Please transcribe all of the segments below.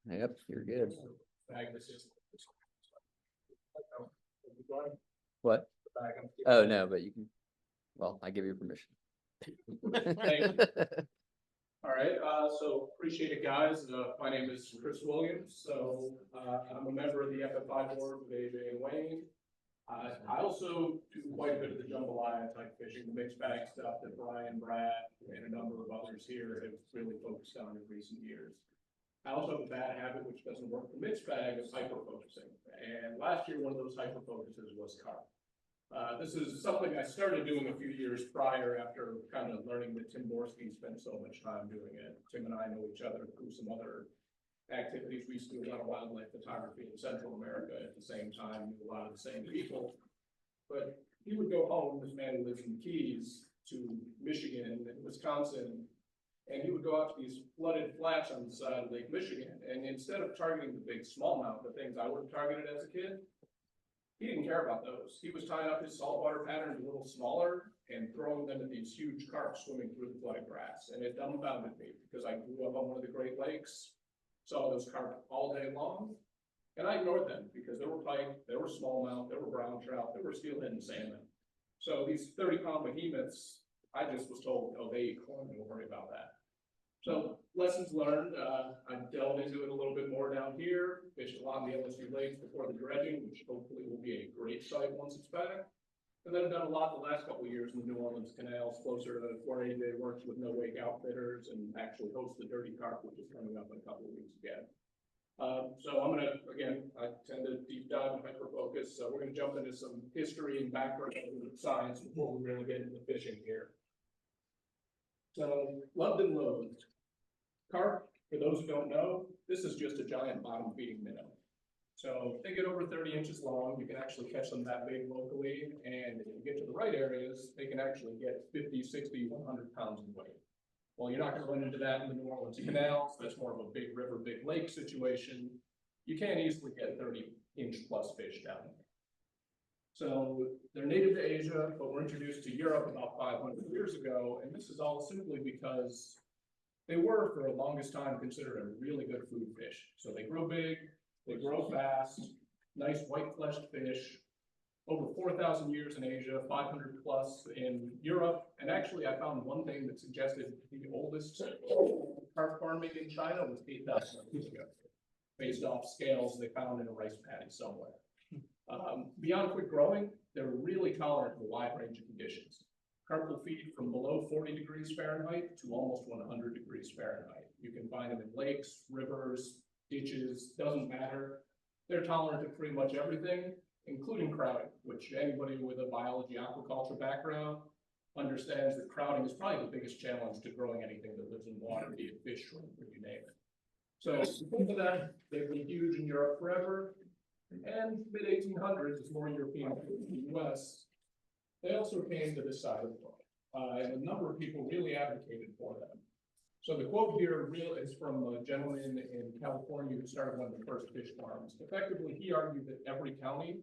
Yep, you're good. What? Oh, no, but you can, well, I give you permission. All right, so appreciate it, guys. My name is Chris Williams. So I'm a member of the FFI board with AJ and Wayne. I also do quite a bit of the jambalaya type fishing, the mixed bag stuff that Brian, Brad, and a number of others here have really focused on in recent years. I also have a bad habit, which doesn't work for mixed bag, of hyper focusing. And last year, one of those hyper focuses was carp. This is something I started doing a few years prior after kind of learning that Tim Borski spent so much time doing it. Tim and I know each other through some other activities. We used to do a lot of wildlife photography in Central America at the same time, knew a lot of the same people. But he would go home, this man who lives in the Keys, to Michigan and Wisconsin, and he would go out to these flooded flats on the side of Lake Michigan. And instead of targeting the big smallmouth, the things I would have targeted as a kid, he didn't care about those. He was tying up his saltwater patterns a little smaller and throwing them at these huge carp swimming through the flooded grass. And it dumbfounded me because I grew up on one of the Great Lakes, saw those carp all day long, and I ignored them because there were pike, there were smallmouth, there were brown trout, there were steelhead and salmon. So these 30-pound behemoths, I just was told, oh, they eat corn, don't worry about that. So lessons learned, I delved into it a little bit more down here, fished a lot in the LSU lakes before the dredging, which hopefully will be a great site once it's back. And then I've done a lot the last couple of years in the New Orleans canals, closer to where AJ works with no wake outfitters and actually hosts the Dirty Carp, which is coming up in a couple of weeks again. So I'm gonna, again, I tend to deep dive and hyper focus. So we're gonna jump into some history and background science before we really get into the fishing here. So loved and loathed. Carp, for those who don't know, this is just a giant bottom feeding minnow. So if they get over 30 inches long, you can actually catch them that big locally. And if you get to the right areas, they can actually get 50, 60, 100 pounds in weight. Well, you're not going to run into that in the New Orleans canals. That's more of a big river, big lake situation. You can't easily get 30-inch plus fish down there. So they're native to Asia, but were introduced to Europe about 500 years ago. And this is all simply because they were, for the longest time, considered a really good food fish. So they grow big, they grow fast, nice white-fleshed fish. Over 4,000 years in Asia, 500 plus in Europe. And actually, I found one thing that suggested the oldest carp farming in China was 8,000 years ago, based off scales they found in a rice paddy somewhere. Beyond quick growing, they're really tolerant to a wide range of conditions. Carp will feed from below 40 degrees Fahrenheit to almost 100 degrees Fahrenheit. You can find them in lakes, rivers, ditches, doesn't matter. They're tolerant to pretty much everything, including crowding, which anybody with a biology aquaculture background understands that crowding is probably the biggest challenge to growing anything that lives in water, be it fish, shrimp, or you name it. So because of that, they've been huge in Europe forever. And mid-1800s, as more Europeans came to the US, they also came to this side of the world. And a number of people really advocated for them. So the quote here really is from a gentleman in California who started one of the first fish farms. Effectively, he argued that every county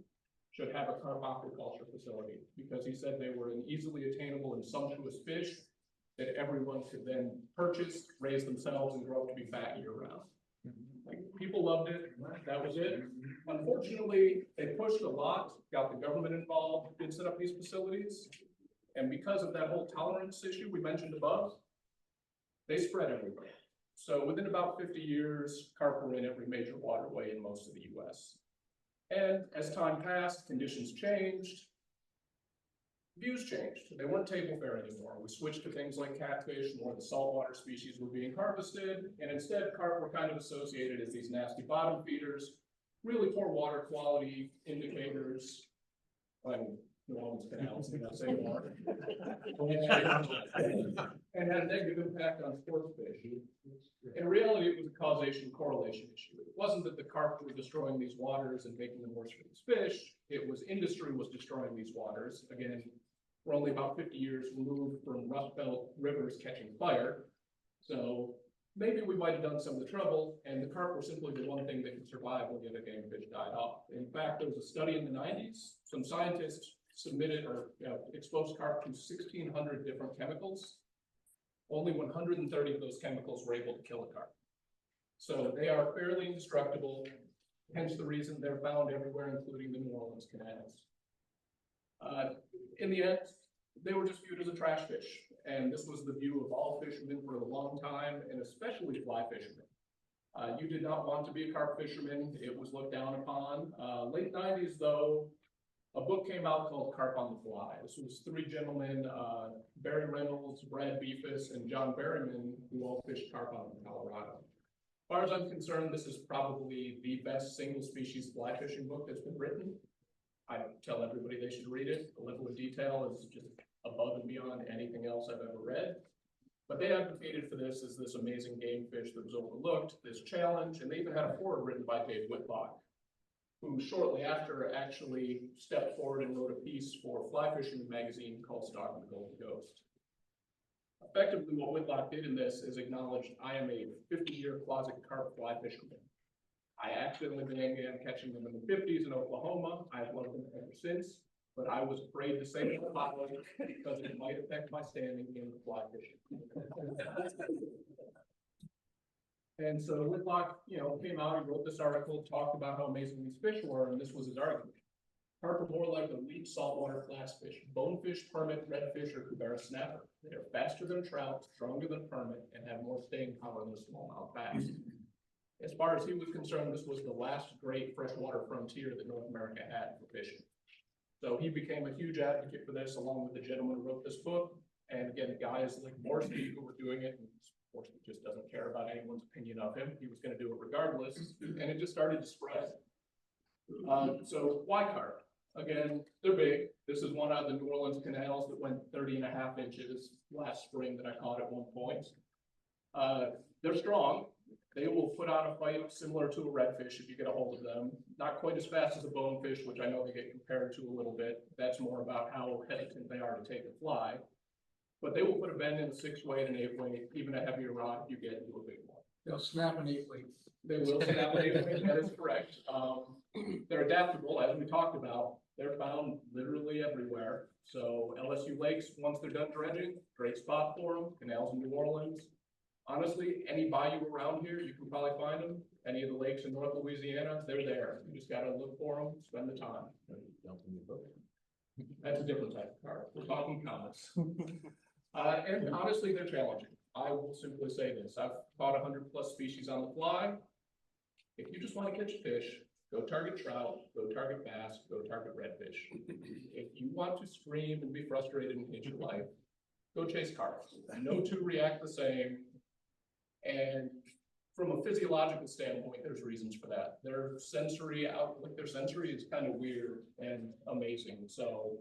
should have a carp aquaculture facility because he said they were an easily attainable and sumptuous fish that everyone could then purchase, raise themselves, and grow up to be fat year-round. Like, people loved it. That was it. Unfortunately, they pushed a lot, got the government involved, did set up these facilities. And because of that whole tolerance issue we mentioned above, they spread everywhere. So within about 50 years, carp were in every major waterway in most of the US. And as time passed, conditions changed, views changed. They weren't table fare anymore. We switched to things like catfish, more of the saltwater species were being harvested, and instead carp were kind of associated as these nasty bottom feeders, really poor water quality indicators. New Orleans canals, you know, say more. And had a negative impact on sports fish. In reality, it was a causation correlation issue. It wasn't that the carp were destroying these waters and making them worse for these fish. It was industry was destroying these waters. Again, we're only about 50 years removed from Rust Belt rivers catching fire. So maybe we might have done some of the trouble, and the carp were simply the one thing that could survive when the other game fish died off. In fact, there was a study in the 90s. Some scientists submitted or exposed carp to 1,600 different chemicals. Only 130 of those chemicals were able to kill a carp. So they are fairly indestructible, hence the reason they're found everywhere, including the New Orleans canals. In the end, they were just viewed as a trash fish, and this was the view of all fishermen for a long time, and especially fly fishermen. You did not want to be a carp fisherman. It was looked down upon. Late 90s, though, a book came out called Carp on the Fly. This was three gentlemen, Barry Reynolds, Brad Beefus, and John Berryman, who all fished carp on in Colorado. As far as I'm concerned, this is probably the best single species fly fishing book that's been written. I tell everybody they should read it. The level of detail is just above and beyond anything else I've ever read. But they advocated for this as this amazing game fish that was overlooked, this challenge, and they even had a foreword written by Dave Whitlock, who shortly after actually stepped forward and wrote a piece for Fly Fisherman magazine called Stalking the Golden Ghost. Effectively, what Whitlock did in this is acknowledge I am a 50-year closet carp fly fisherman. I accidentally began catching them in the 50s in Oklahoma. I have loved them ever since, but I was afraid to say it publicly because it might affect my standing in the fly fishing. And so Whitlock, came out, he wrote this article, talked about how amazing these fish were, and this was his argument. Carp are more like elite saltwater class fish, bonefish, permit, redfish, or Cubera snapper. They are faster than trout, stronger than permit, and have more staying power than a smallmouth bass. As far as he was concerned, this was the last great freshwater frontier that North America had for fishing. So he became a huge advocate for this, along with the gentleman who wrote this book. And again, guys like Morsky who were doing it, and Morsky just doesn't care about anyone's opinion of him. He was going to do it regardless, and it just started to spread. So why carp? Again, they're big. This is one out of the New Orleans canals that went 30.5 inches last spring that I caught at one point. They're strong. They will put on a fight similar to a redfish if you get a hold of them. Not quite as fast as a bonefish, which I know they get compared to a little bit. That's more about how hesitant they are to take a fly. But they will put a bend in a 6-weight and 8-weight, even a heavier rod if you get into a big one. They'll snap an 8-weight. They will snap an 8-weight, that is correct. They're adaptable, as we talked about. They're found literally everywhere. So LSU lakes, once they're done dredging, great spot for them. Canals in New Orleans. Honestly, any bayou around here, you can probably find them. Any of the lakes in North Louisiana, they're there. You just gotta look for them, spend the time. That's a different type of carp. We're talking comets. And honestly, they're challenging. I will simply say this. I've caught 100+ species on the fly. If you just want to catch a fish, go target trout, go target bass, go target redfish. If you want to scream and be frustrated and hate your life, go chase carp. No two react the same. And from a physiological standpoint, there's reasons for that. Their sensory is kind of weird and amazing. So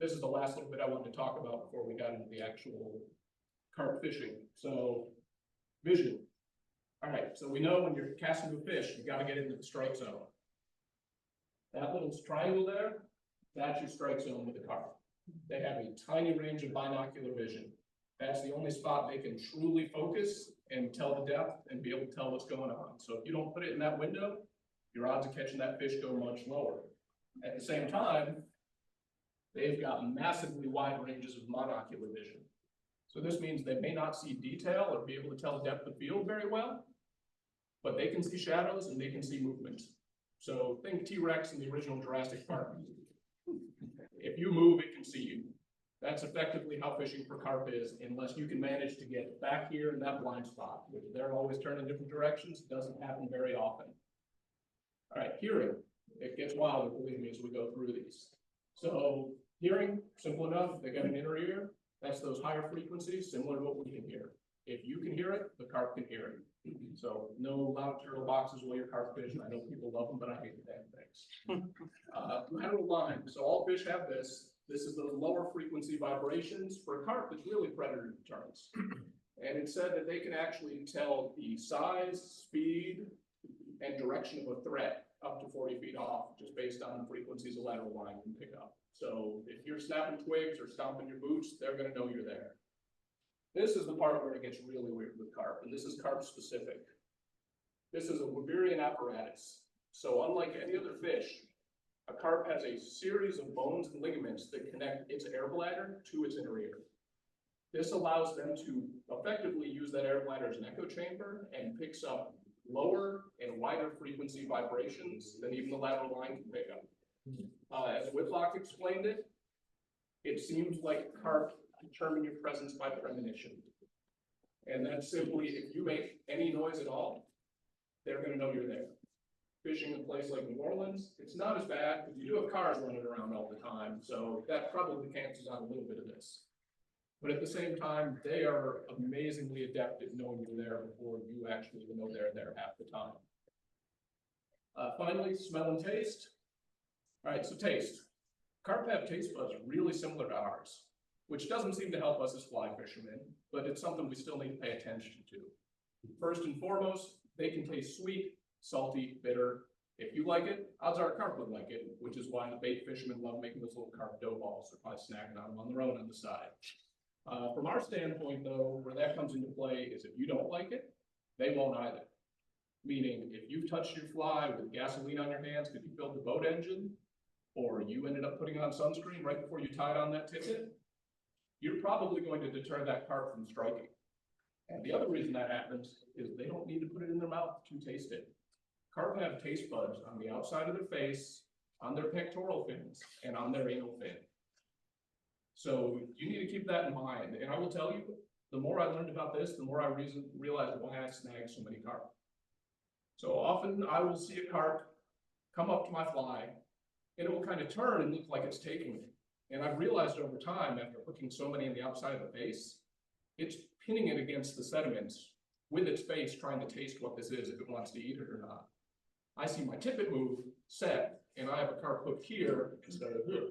this is the last little bit I wanted to talk about before we got into the actual carp fishing. So vision. All right, so we know when you're casting a fish, you got to get into the strike zone. That little triangle there, that's your strike zone with the carp. They have a tiny range of binocular vision. That's the only spot they can truly focus and tell the depth and be able to tell what's going on. So if you don't put it in that window, your odds of catching that fish go much lower. At the same time, they've got massively wide ranges of monocular vision. So this means they may not see detail or be able to tell depth of field very well, but they can see shadows and they can see movement. So think T-Rex in the original Jurassic Park. If you move, it can see you. That's effectively how fishing for carp is, unless you can manage to get back here in that blind spot, which they're always turning different directions. Doesn't happen very often. All right, hearing. It gets wilder, believe me, as we go through these. So hearing, simple enough. They got an inner ear. That's those higher frequencies, similar to what we can hear. If you can hear it, the carp can hear it. So no loud turtle boxes while you're carp fishing. I know people love them, but I hate the damn things. Lateral line. So all fish have this. This is those lower frequency vibrations. For a carp, it's really predator deterrence. And it said that they can actually tell the size, speed, and direction of a threat up to 40 feet off, just based on the frequencies a lateral line can pick up. So if you're snapping twigs or stomping your boots, they're going to know you're there. This is the part where it gets really weird with carp, and this is carp specific. This is a Weberian apparatus. So unlike any other fish, a carp has a series of bones and ligaments that connect its air bladder to its inner ear. This allows them to effectively use that air bladder as an echo chamber and picks up lower and wider frequency vibrations than even the lateral line can pick up. As Whitlock explained it, it seems like carp determine your presence by premonition. And that's simply, if you make any noise at all, they're gonna know you're there. Fishing in a place like New Orleans, it's not as bad, because you do have cars running around all the time, so that probably cancels out a little bit of this. But at the same time, they are amazingly adept at knowing you're there before you actually even know they're there half the time. Finally, smell and taste. All right, so taste. Carp have taste buds really similar to ours, which doesn't seem to help us as fly fishermen, but it's something we still need to pay attention to. First and foremost, they can taste sweet, salty, bitter. If you like it, odds are carp would like it, which is why the bait fishermen love making those little carp dough balls. They're probably snacking on them on their own on the side. From our standpoint, though, where that comes into play is if you don't like it, they won't either. Meaning, if you've touched your fly with gasoline on your hands because you filled the boat engine, or you ended up putting on sunscreen right before you tied on that ticket, you're probably going to deter that carp from striking. And the other reason that happens is they don't need to put it in their mouth to taste it. Carp have taste buds on the outside of their face, on their pectoral fins, and on their anal fin. So you need to keep that in mind. And I will tell you, the more I learned about this, the more I realized why I snagged so many carp. So often I will see a carp come up to my fly, and it will kind of turn and look like it's taking me. And I've realized over time, after hooking so many in the outside of the face, it's pinning it against the sediments with its face, trying to taste what this is, if it wants to eat it or not. I see my tippet move, set, and I have a carp hooked here instead of here.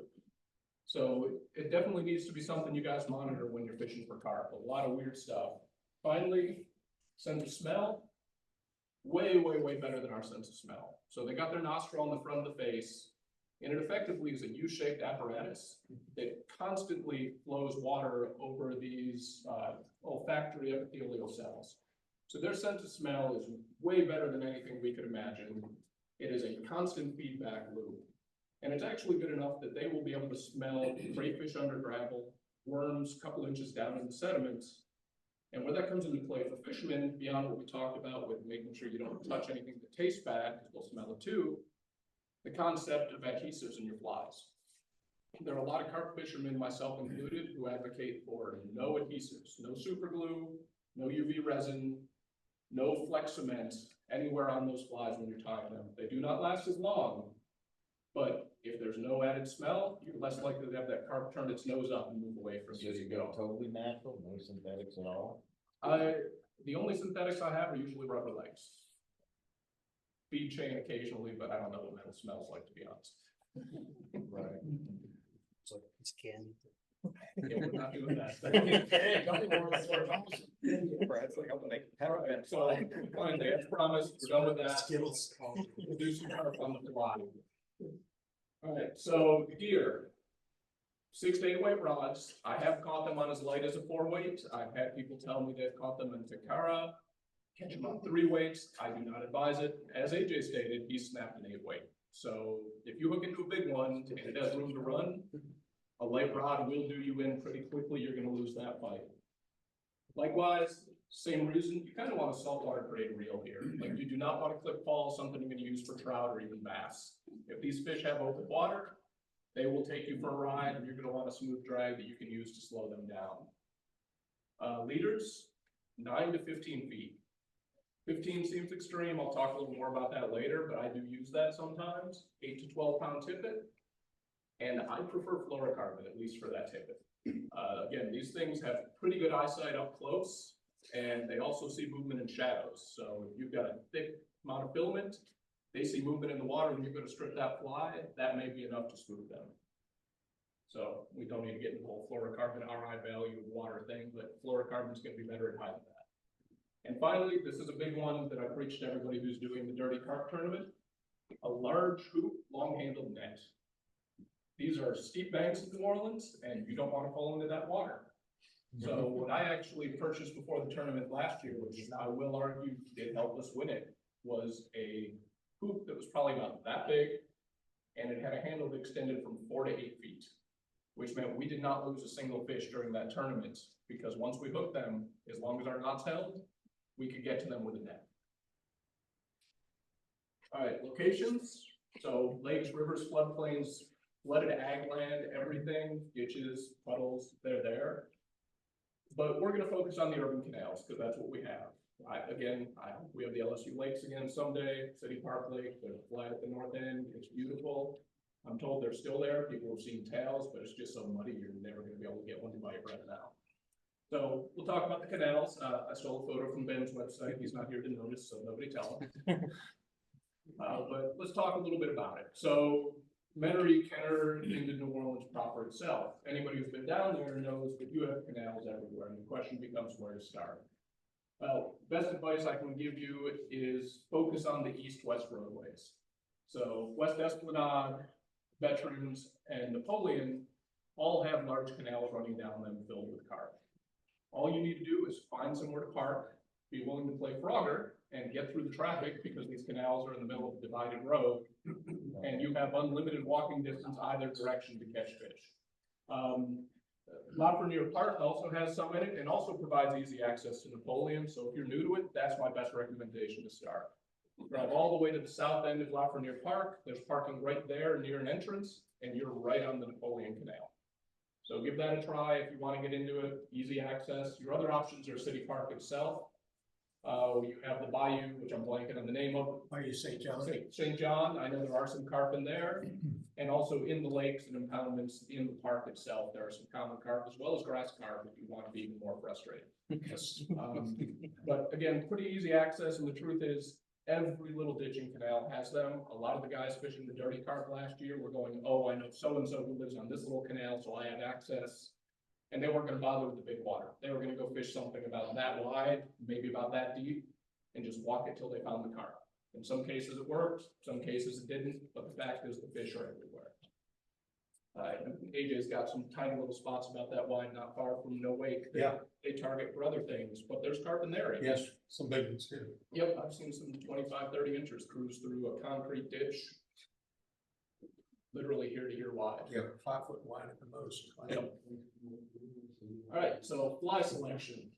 So it definitely needs to be something you guys monitor when you're fishing for carp. A lot of weird stuff. Finally, sense of smell. Way, way, way better than our sense of smell. So they got their nostril on the front of the face, and it effectively is a U-shaped apparatus that constantly flows water over these olfactory epithelial cells. So their sense of smell is way better than anything we could imagine. It is a constant feedback loop. And it's actually good enough that they will be able to smell crayfish under gravel, worms a couple inches down in the sediments. And where that comes into play for fishermen, beyond what we talked about with making sure you don't touch anything that tastes bad, because we'll smell it too, the concept of adhesives in your flies. There are a lot of carp fishermen, myself included, who advocate for no adhesives, no super glue, no UV resin, no flex cement anywhere on those flies when you're tying them. They do not last as long, but if there's no added smell, you're less likely to have that carp turn its nose up and move away from you as you go. Totally natural, no synthetics at all? The only synthetics I have are usually rubber legs. Feed chain occasionally, but I don't know what metal smells like, to be honest. Right. So it's candy. Yeah, we're not doing that. Brad's like, I'm gonna make a paraben. So, finally, as promised, we're done with that. Skittles. We'll do some carp on the fly. All right, so gear. 6 to 8 weight rods. I have caught them on as light as a 4 weight. I've had people tell me they've caught them in Takara. Catch them on 3 weights. I do not advise it. As AJ stated, he snapped an 8 weight. So if you hook into a big one and it has room to run, a light rod will do you in pretty quickly. You're going to lose that fight. Likewise, same reason, you kind of want a saltwater grade reel here. Like, you do not want to clip fall, something you're going to use for trout or even bass. If these fish have open water, they will take you for a ride, and you're going to want a smooth drag that you can use to slow them down. Leaders, 9 to 15 feet. 15 seems extreme. I'll talk a little more about that later, but I do use that sometimes. 8 to 12 pound tippet. And I prefer fluorocarbon, at least for that tippet. Again, these things have pretty good eyesight up close, and they also see movement in shadows. So if you've got a thick amount of filament, they see movement in the water, and you're going to strip that fly, that may be enough to spook them. So we don't need to get into the whole fluorocarbon RI value water thing, but fluorocarbon is going to be better at hiding that. And finally, this is a big one that I preach to everybody who's doing the dirty carp tournament: a large hoop, long-handled net. These are steep banks in New Orleans, and you don't want to fall into that water. So what I actually purchased before the tournament last year, which I will argue did help us win it, was a hoop that was probably about that big, and it had a handle that extended from 4 to 8 feet, which meant we did not lose a single fish during that tournament, because once we hooked them, as long as our knots held, we could get to them with a net. All right, locations, so lakes, rivers, floodplains, flooded ag land, everything, ditches, puddles, they're there. But we're gonna focus on the urban canals, because that's what we have. We have the LSU lakes again someday, City Park Lake, there's a flat at the north end, it's beautiful. I'm told they're still there, people have seen tails, but it's just so muddy, you're never gonna be able to get one to buy your breath now. So we'll talk about the canals. I stole a photo from Ben's website. He's not here to notice, so nobody tell him. But let's talk a little bit about it. So Metairie, Kenner, into New Orleans proper itself. Anybody who's been down there knows that you have canals everywhere, and the question becomes where to start. Well, best advice I can give you is focus on the east-west roadways. So West Esplanade, Veterans, and Napoleon all have large canals running down them filled with carp. All you need to do is find somewhere to park, be willing to play Frogger, and get through the traffic because these canals are in the middle of a divided road, and you have unlimited walking distance either direction to catch fish. Lafreniere Park also has some in it and also provides easy access to Napoleon, so if you're new to it, that's my best recommendation to start. Drive all the way to the south end of Lafreniere Park, there's parking right there near an entrance, and you're right on the Napoleon Canal. So give that a try if you want to get into it, easy access. Your other options are City Park itself. You have the Bayou, which I'm blanking on the name of. Are you St. John? St. John, I know there are some carp in there. And also in the lakes and impoundments in the park itself, there are some common carp as well as grass carp if you want to be even more frustrated. But again, pretty easy access, and the truth is, every little ditching canal has them. A lot of the guys fishing the dirty carp last year were going, oh, I know so-and-so who lives on this little canal, so I have access. And they weren't gonna bother with the big water. They were gonna go fish something about that wide, maybe about that deep, and just walk it till they found the carp. In some cases it worked, some cases it didn't, but the fact is the fish are everywhere. AJ's got some tiny little spots about that wide, not far from No Wake. They target for other things, but there's carp in there. Yes, some big ones too. Yep, I've seen some 25, 30 inches cruise through a concrete ditch. Literally here to here wide. Yeah, 5 foot wide at the most. Yep. All right, so fly selection.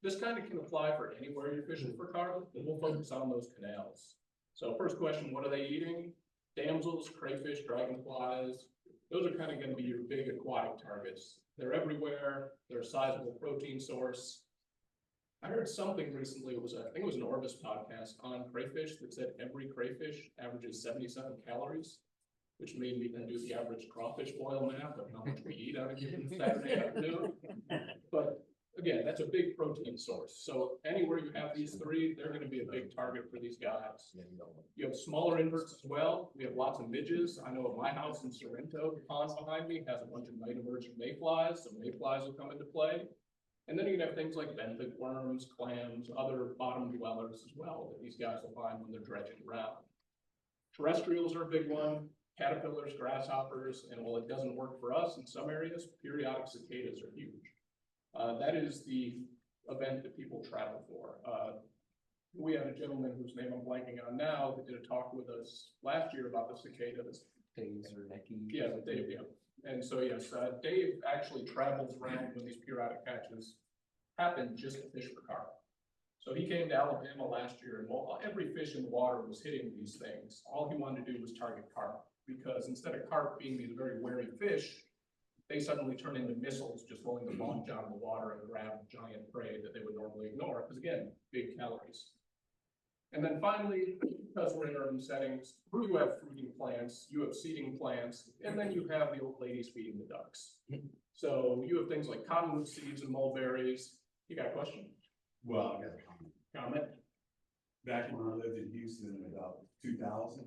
This kind of can apply for anywhere you're fishing for carp, but we'll focus on those canals. So first question, what are they eating? Damsels, crayfish, dragonflies. Those are kind of going to be your big aquatic targets. They're everywhere. They're a sizable protein source. I heard something recently, I think it was an Orbis podcast on crayfish that said every crayfish averages 77 calories, which made me then do the average crawfish boil math of how much we eat on a given Saturday afternoon. But again, that's a big protein source. So anywhere you have these three, they're going to be a big target for these guys. You have smaller inverts as well. We have lots of midges. I know at my house in Sorrento, the pond behind me has a bunch of night emerging mayflies, so mayflies will come into play. And then you can have things like benthic worms, clams, other bottom dwellers as well that these guys will find when they're dredging around. Terrestrials are a big one. Caterpillars, grasshoppers, and while it doesn't work for us in some areas, periodic cicadas are huge. That is the event that people travel for. We have a gentleman whose name I'm blanking on now that did a talk with us last year about the cicadas. Days or necking. Yeah, Dave, yeah. And so yes, Dave actually travels around when these periodic catches happen just to fish for carp. So he came to Alabama last year, and while every fish in the water was hitting these things, all he wanted to do was target carp, because instead of carp being these very wary fish, they suddenly turn into missiles just willing to launch out of the water and grab giant prey that they would normally ignore, because again, big calories. And then finally, because we're in urban settings, you have fruiting plants, you have seeding plants, and then you have the old ladies feeding the ducks. So you have things like cottonwood seeds and mulberries. You got a question? Well, I got a Comment? back when I lived in Houston in about 2000,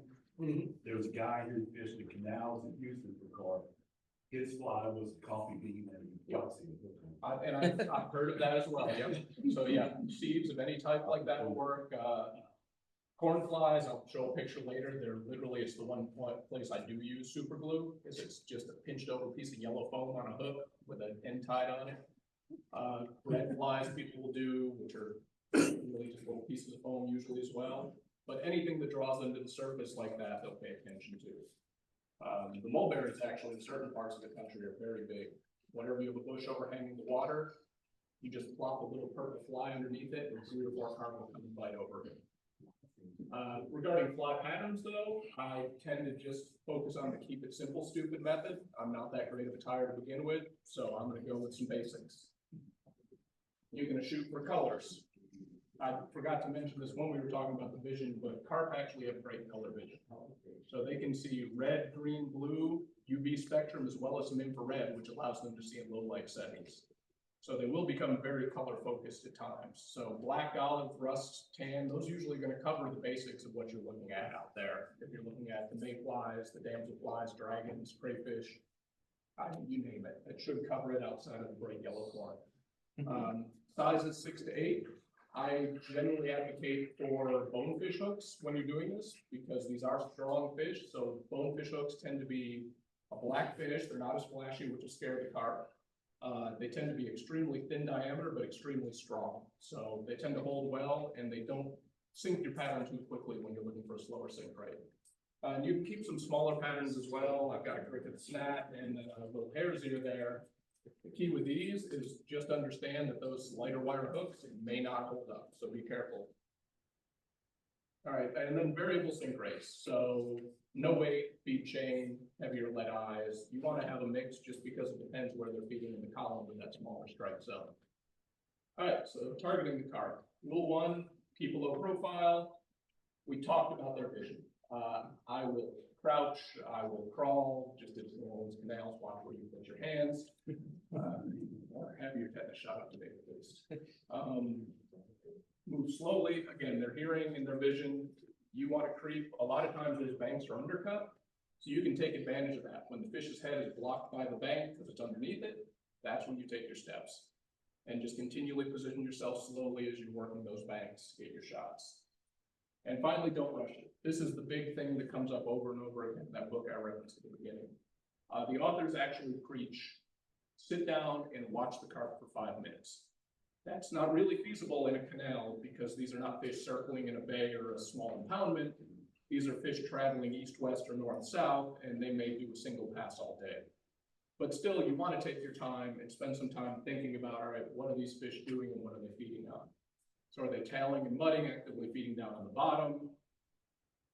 there was a guy who fished the canals in Houston for carp. His fly was a coffee bean and he got I've heard of that as well, yeah. So yeah, seeds of any type like that will work. Corn flies, I'll show a picture later. It's the one place I do use super glue, is it's just a pinched over piece of yellow foam on a hook with an end tied on it. Bread flies people will do, which are really just little pieces of foam usually as well. But anything that draws them to the surface like that, they'll pay attention to. The mulberries actually in certain parts of the country are very big. Whenever you have a bush overhanging the water, you just plop a little purple fly underneath it and 3 or 4 carp will come and bite over it. Regarding fly patterns though, I tend to just focus on the keep it simple, stupid method. I'm not that great of a tire to begin with, so I'm gonna go with some basics. You're gonna shoot for colors. I forgot to mention this when we were talking about the vision, but carp actually have great color vision. So they can see red, green, blue, UV spectrum, as well as some infrared, which allows them to see in low light settings. So they will become very color focused at times. So black, olive, rust, tan, those usually going to cover the basics of what you're looking at out there. If you're looking at the mayflies, the damselflies, dragons, crayfish, you name it, it should cover it outside of the bright yellow corn. Sizes 6 to 8. I generally advocate for bonefish hooks when you're doing this because these are strong fish. So bonefish hooks tend to be a black fish. They're not as flashy, which will scare the carp. They tend to be extremely thin diameter, but extremely strong. So they tend to hold well and they don't sink your pattern too quickly when you're looking for a slower sink rate. And you can keep some smaller patterns as well. I've got a cricket snat and a little hare's ear there. The key with these is just understand that those lighter wire hooks may not hold up, so be careful. All right, and then variable sink rates. So no weight, feed chain, heavier lead eyes. You want to have a mix just because it depends where they're feeding in the column with that smaller strike zone. All right, so targeting the carp. Rule 1, keep a low profile. We talked about their vision. I will crouch, I will crawl, just as New Orleans canals, watch where you put your hands. Have your tetanus shot up to date, please. Move slowly. Again, their hearing and their vision. You want to creep. A lot of times those banks are undercut, so you can take advantage of that. When the fish's head is blocked by the bank because it's underneath it, that's when you take your steps. And just continually position yourself slowly as you're working those banks to get your shots. And finally, don't rush it. This is the big thing that comes up over and over again in that book I referenced at the beginning. The authors actually preach, sit down and watch the carp for 5 minutes. That's not really feasible in a canal because these are not fish circling in a bay or a small impoundment. These are fish traveling east, west, or north, south, and they may do a single pass all day. But still, you want to take your time and spend some time thinking about, all right, what are these fish doing and what are they feeding on? So are they tailing and mudding, actively feeding down on the bottom?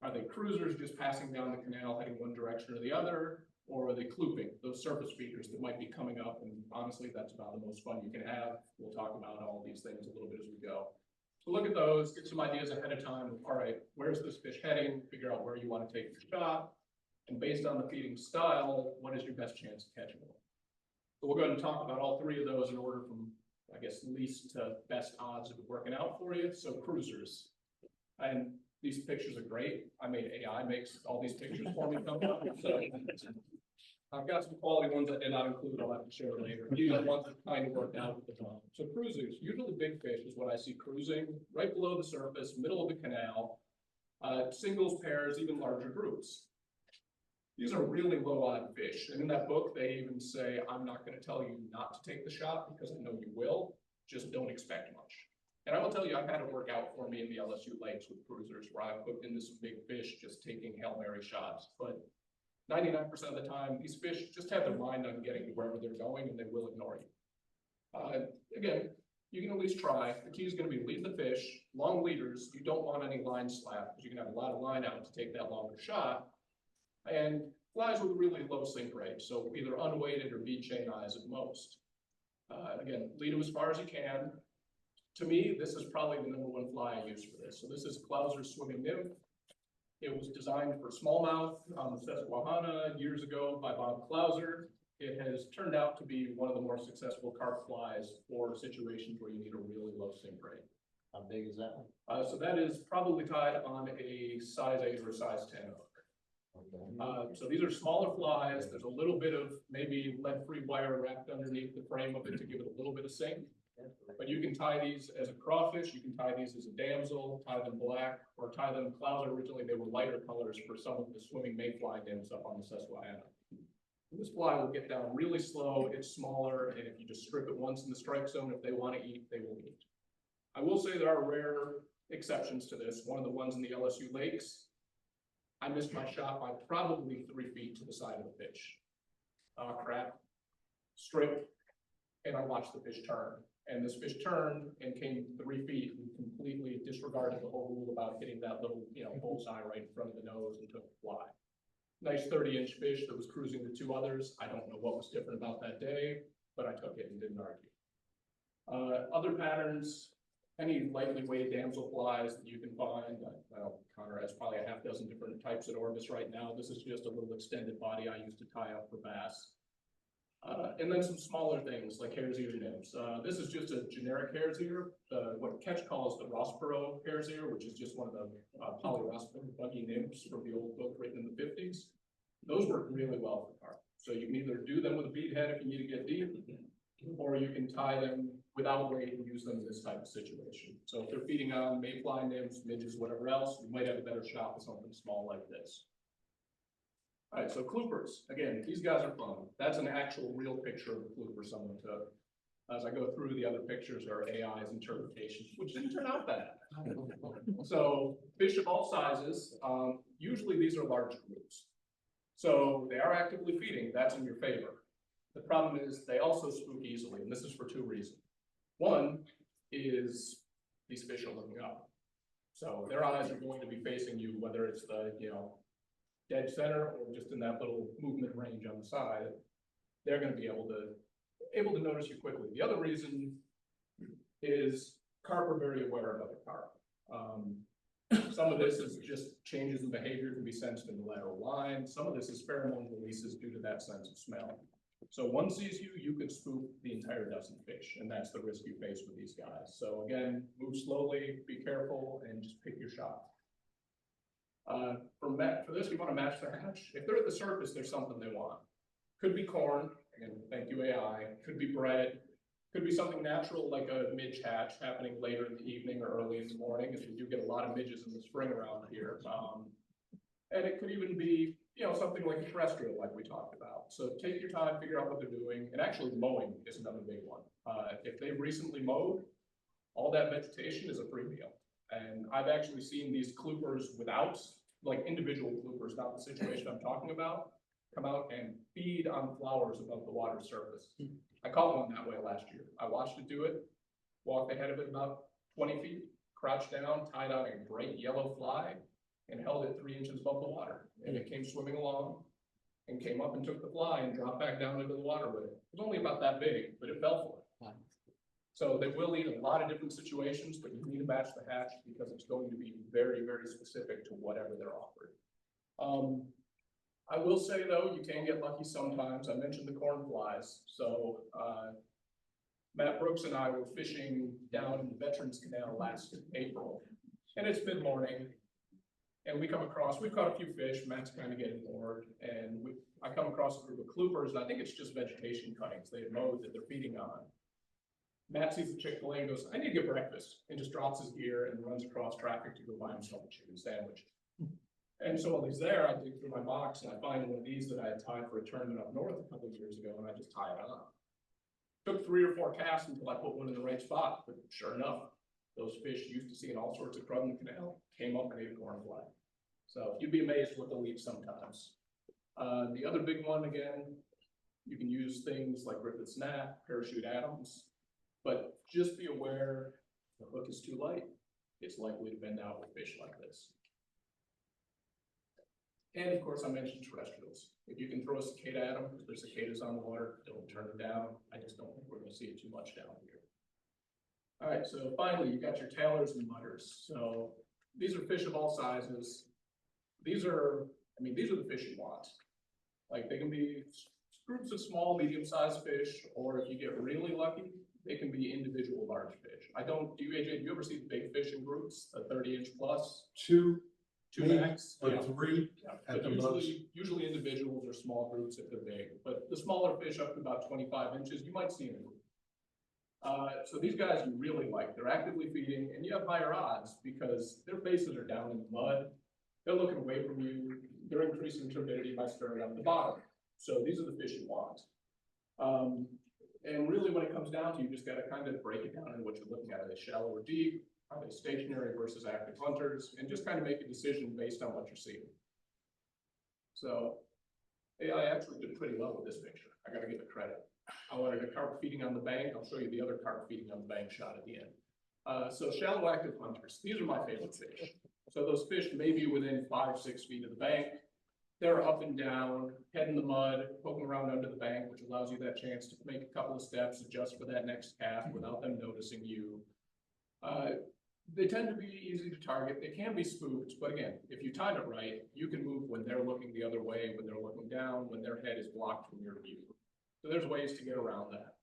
Are they cruisers just passing down the canal, heading one direction or the other? Or are they klooping, those surface feeders that might be coming up? And honestly, that's about the most fun you can have. We'll talk about all these things a little bit as we go. So look at those, get some ideas ahead of time. All right, where's this fish heading? Figure out where you want to take your shot. And based on the feeding style, what is your best chance of catching them? So we'll go ahead and talk about all 3 of those in order from, I guess, least to best odds of it working out for you. So cruisers. And these pictures are great. I made AI makes all these pictures for me come up. So I've got some quality ones I did not include. I'll have to share later. These are the ones that kind of worked out with the time. So cruisers, usually big fish is what I see cruising right below the surface, middle of the canal, singles, pairs, even larger groups. These are really low odd fish. And in that book, they even say, I'm not going to tell you not to take the shot because I know you will, just don't expect much. And I will tell you, I've had it work out for me in the LSU lakes with cruisers where I've hooked into some big fish just taking Hail Mary shots. But 99% of the time, these fish just have their mind on getting to wherever they're going and they will ignore you. Again, you can at least try. The key is going to be lead the fish, long leaders. You don't want any line slap because you can have a lot of line out to take that longer shot. And flies with a really low sink rate, so either unweighted or bead chain eyes at most. Again, lead them as far as you can. To me, this is probably the #1 fly I use for this. So this is Clauser's Swimming Nymph. It was designed for smallmouth on the Susquehanna years ago by Bob Clauser. It has turned out to be one of the more successful carp flies for situations where you need a really low sink rate. How big is that one? So that is probably tied on a size 8 or a size 10 hook. Okay. So these are smaller flies. There's a little bit of maybe lead-free wire wrapped underneath the frame of it to give it a little bit of sink. But you can tie these as a crawfish, you can tie these as a damsel, tie them black, or tie them, Clauser originally they were lighter colors for some of the swimming mayfly nymphs up on the Susquehanna. This fly will get down really slow, it's smaller, and if you just strip it once in the strike zone, if they want to eat, they will eat. I will say there are rare exceptions to this. One of the ones in the LSU lakes, I missed my shot by probably 3 feet to the side of the fish. Crap, strip, and I watched the fish turn. And this fish turned and came 3 feet and completely disregarded the whole rule about hitting that little, bullseye right in front of the nose and took the fly. Nice 30-inch fish that was cruising the 2 others. I don't know what was different about that day, but I took it and didn't argue. Other patterns, any lightly weighted damselflies that you can find. Well, Connor has probably a half dozen different types at Orbis right now. This is just a little extended body I used to tie up for bass. And then some smaller things like hare's ear nymphs. This is just a generic hare's ear, what Ketch calls the Rossborough hare's ear, which is just one of the polyrospin buggy nymphs from the old book written in the 50s. Those work really well for carp. So you can either do them with a bead head if you need to get deep, or you can tie them without weight and use them in this type of situation. So if they're feeding on mayfly nymphs, midges, whatever else, you might have a better shot with something small like this. All right, so cloopers, again, these guys are fun. That's an actual real picture of a clooper someone took. As I go through, the other pictures are AI's interpretations, which didn't turn out bad. So fish of all sizes, usually these are large groups. So they are actively feeding, that's in your favor. The problem is they also spook easily, and this is for 2 reasons. One is these fish are looking up. So their eyes are going to be facing you, whether it's the, dead center or just in that little movement range on the side. They're going to be able to notice you quickly. The other reason is carp are very aware of other carp. Some of this is just changes in behavior can be sensed in the lateral line. Some of this is pheromone releases due to that sense of smell. So one sees you, you could spook the entire dozen fish, and that's the risk you face with these guys. So again, move slowly, be careful, and just pick your shot. For this, you want to match their hatch. If they're at the surface, there's something they want. Could be corn, again, thank you AI. Could be bread. Could be something natural like a midge hatch happening later in the evening or early in the morning, as we do get a lot of midges in the spring around here. And it could even be, something like a terrestrial, like we talked about. So take your time, figure out what they're doing, and actually mowing is another big one. If they've recently mowed, all that vegetation is a free meal. And I've actually seen these cloopers without, like individual cloopers, not the situation I'm talking about, come out and feed on flowers above the water surface. I caught one that way last year. I watched it do it, walked ahead of it about 20 feet, crouched down, tied on a bright yellow fly, and held it 3 inches above the water. And it came swimming along and came up and took the fly and dropped back down into the water with it. It was only about that big, but it fell for it. So they will eat a lot of different situations, but you need to match the hatch because it's going to be very, very specific to whatever they're offered. I will say though, you can get lucky sometimes. I mentioned the corn flies. So Matt Brooks and I were fishing down in the Veterans Canal last April, and it's mid-morning. And we've caught a few fish, Matt's kind of getting bored, and I come across a group of cloopers, and I think it's just vegetation cuttings they had mowed that they're feeding on. Matt sees the Chick-fil-A and goes, I need to get breakfast, and just drops his gear and runs across traffic to go buy himself a chicken sandwich. And so while he's there, I dig through my box and I find one of these that I had tied for a tournament up north a couple of years ago, and I just tie it on. Took 3 or 4 casts until I put one in the right spot, but sure enough, those fish used to seeing all sorts of crud in the canal came up and ate a corn fly. So you'd be amazed what they'll eat sometimes. The other big one, again, you can use things like Griffith Snap, Parachute Adams, but just be aware the hook is too light. It's likely to bend out with fish like this. And of course, I mentioned terrestrials. If you can throw a cicada at them, if there's cicadas on the water, don't turn it down. I just don't think we're going to see it too much down here. All right, so finally, you've got your tailors and mudders. So these are fish of all sizes. These are the fish you want. Like they can be groups of small, medium-sized fish, or if you get really lucky, they can be individual large fish. AJ, do you ever see the big fish in groups, a 30-inch plus? 2 maybe, max? or Yeah. 3 at the most. Usually individuals or small groups if they're big, but the smaller fish up to about 25 inches, you might see in a group. So these guys you really like, they're actively feeding, and you have higher odds because their faces are down in the mud. They're looking away from you. They're increasing turbidity by stirring up the bottom. So these are the fish you want. And really when it comes down to, you just got to kind of break it down into what you're looking at. Are they shallow or deep? Are they stationary versus active hunters? And just kind of make a decision based on what you're seeing. So AI actually did pretty well with this picture. I got to give it credit. I wanted a carp feeding on the bank. I'll show you the other carp feeding on the bank shot at the end. So shallow active hunters, these are my favorite fish. So those fish may be within 5-6 feet of the bank. They're up and down, head in the mud, poking around under the bank, which allows you that chance to make a couple of steps, adjust for that next cast without them noticing you. They tend to be easy to target. They can be spooked, but again, if you time it right, you can move when they're looking the other way, when they're looking down, when their head is blocked from your view. So there's ways to get around that.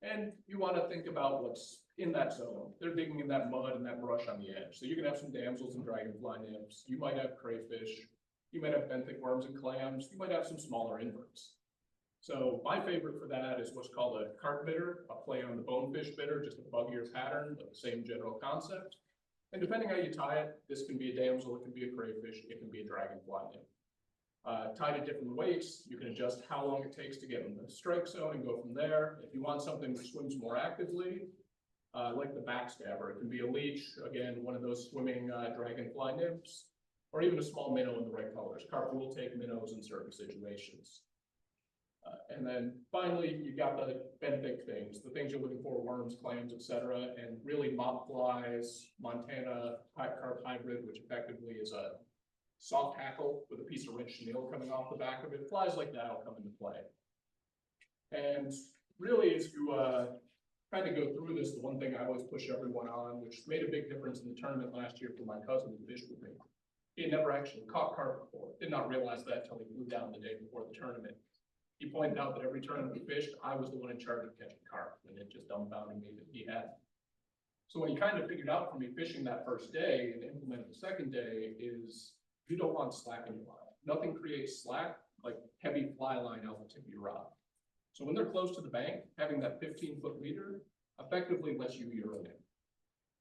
And you want to think about what's in that zone. They're digging in that mud and that brush on the edge. So you can have some damsels and dragonfly nymphs. You might have crayfish. You might have benthic worms and clams. You might have some smaller inverts. So my favorite for that is what's called a carp bitter, a play on the bonefish bitter, just a buggier pattern, but the same general concept. And depending how you tie it, this can be a damsel, it can be a crayfish, it can be a dragonfly nymph. Tied at different weights, you can adjust how long it takes to get in the strike zone and go from there. If you want something that swims more actively, like the backstabber, it can be a leech, again, one of those swimming dragonfly nymphs, or even a small minnow in the right colors. Carp will take minnows in certain situations. And then finally, you got the benthic things, the things you're looking for, worms, clams, etc., and really mop flies, Montana carp hybrid, which effectively is a soft hackle with a piece of rich chenille coming off the back of it. Flies like that will come into play. And really, as you kind of go through this, the one thing I always push everyone on, which made a big difference in the tournament last year for my cousin who fished with me, he had never actually caught carp before. Did not realize that until he flew down the day before the tournament. He pointed out that every tournament we fished, I was the one in charge of catching carp, and it just dumbfounded me that he had. So what he kind of figured out for me fishing that first day and implemented the second day is you don't want slack in your line. Nothing creates slack like heavy fly line out the tip of your rod. So when they're close to the bank, having that 15-foot leader effectively lets you urinate.